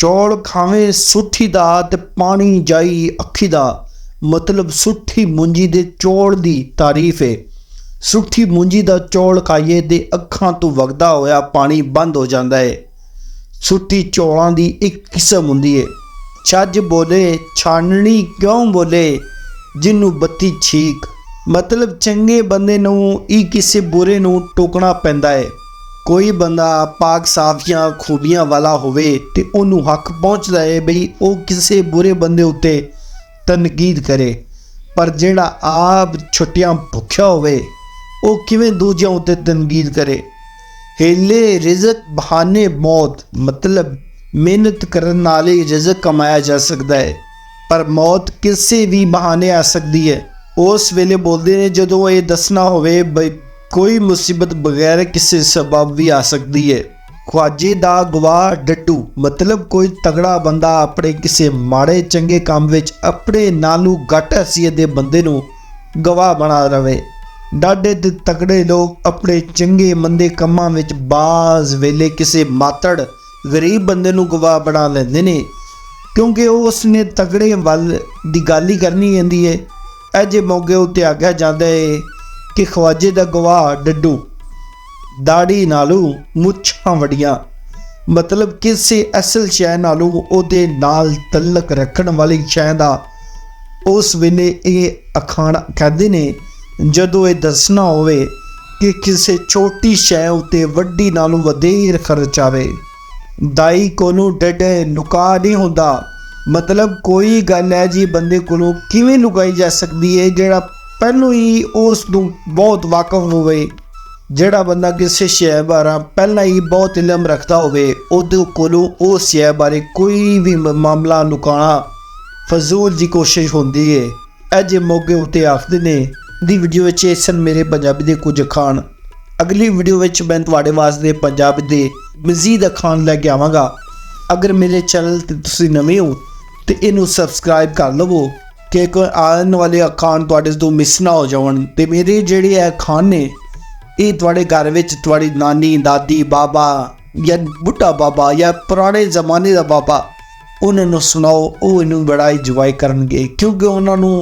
चौल खावे सुठी दा ते पानी जाई अखी दा। मतलब सुठी मुंजी दे चौल दी तारीफ है। सुठी मुंजी दा चौल खाइए ते अखां तो वगदा होया पानी बंद हो जाता है। सुठी चौलों की एक किस्म होंदी है। छज बोले छाननी क्यों बोले जिन्नू बत्ती छीक। मतलब चंगे बंदे नूं ही किसी बुरे नूं टोकना पैंदा है। कोई बंदा पाक साफियां खूबियां वाला होवे ते उन्नू हक पहुँचता है बई वो किसी बुरे बंदे उत्ते तनकीद करे, पर जेड़ा आप छुट्टियां भुख्या होवे वो किवें दूजियां उत्ते तनकीद करे। हेले रिजक बहाने मौत। मतलब मेहनत करन नाल ही रिजक कमाया जा सकता है, पर मौत किसी भी बहाने आ सकती है। उस वेले बोलते हैं जदों ये दसना होवे बई कोई मुसीबत बगैर किसी सबब भी आ सकती है। ख्वाजे दा गवाह डड्डू। मतलब कोई तगड़ा बंदा अपने किसी माड़े चंगे काम विच अपने नालू घट हैसीयत दे बंदे नूं गवाह बना रवे। डाडे ते तगड़े लोग अपने चंगे मंदे कामां विच बाज़ वेले किसी मातड़ गरीब बंदे नूं गवाह बना लैंदे ने, क्योंकि उसने तगड़े वल दी गल ही करनी होंदी है। अजे मौके उत्ते आख्या जाता है कि ख्वाजे दा गवाह डड्डू दाड़ी नालू मुछां वड़ियां। मतलब किसी असल शै नालू ओदे नाल तलक रखण वाली शै दा उस वेले ये अखाण कहते ने जदों ये दसना होवे कि किसी छोटी शै उत्ते वड्डी नालू वधेर खर्च आवे। दाई कोनू डडे लुका नहीं होंदा। मतलब कोई गल है जी बंदे कोलों किवें लुकाई जा सकती है जेड़ा पहलों ही उस नूं बहुत वाकफ होवे। जेड़ा बंदा किसी शै बारे पहला ही बहुत इलम रखता होवे उहदे कोलों उस शै बारे कोई भी मामला लुकाना फजूल जी कोशिश होंदी है। अजे मौके उत्ते आखदे ने दी वीडियो विच इह सन मेरे पंजाबी दे कुछ अखाण। अगली वीडियो विच मैं तुहाडे वास्ते पंजाबी दे मज़ीद अखाण लैके आवांगा। अगर मेरे चैनल ते तुसीं नवे हो तो इनू सबसक्राइब कर लवो कि कोई आने वाले अखाण तुहाडे तो मिस ना हो जावन। ते मेरे जेहड़े अखाण ने ये तुहाडे घर विच तुहाडी नानी दादी बाबा या बुढ़ा बाबा या पुराने जमाने का बाबा उन्होंने सुनाओ, वो इनू बड़ा इंजॉय करनगे, क्योंकि उन्होंने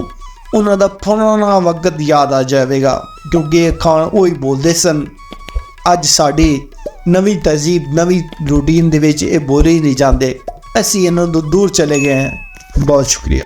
उन्होंने पुराना वक्त याद आ जाएगा। क्योंकि अखाण वही बोलते सन। अज साडी नवी तहजीब नवी रूटीन दे विच ये बोले ही नहीं जाते। असीं इन्हां तो दूर चले गए हैं। बहुत शुक्रिया।